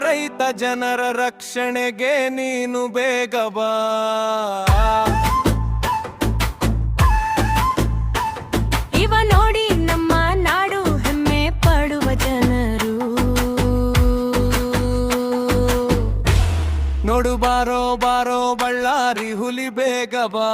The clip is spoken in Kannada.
ರೈತ ಜನರ ರಕ್ಷಣೆಗೆ ನೀನು ಬೇಗ ಬಾ. ಇವ ನೋಡಿ ನಮ್ಮ ನಾಡು ಹೆಮ್ಮೆ ಪಡುವ ಜನರು. ನೋಡು ಬಾರೋ ಬಾರೋ ಬಳ್ಳಾರಿ ಹುಲಿ ಬೇಗ ಬಾ.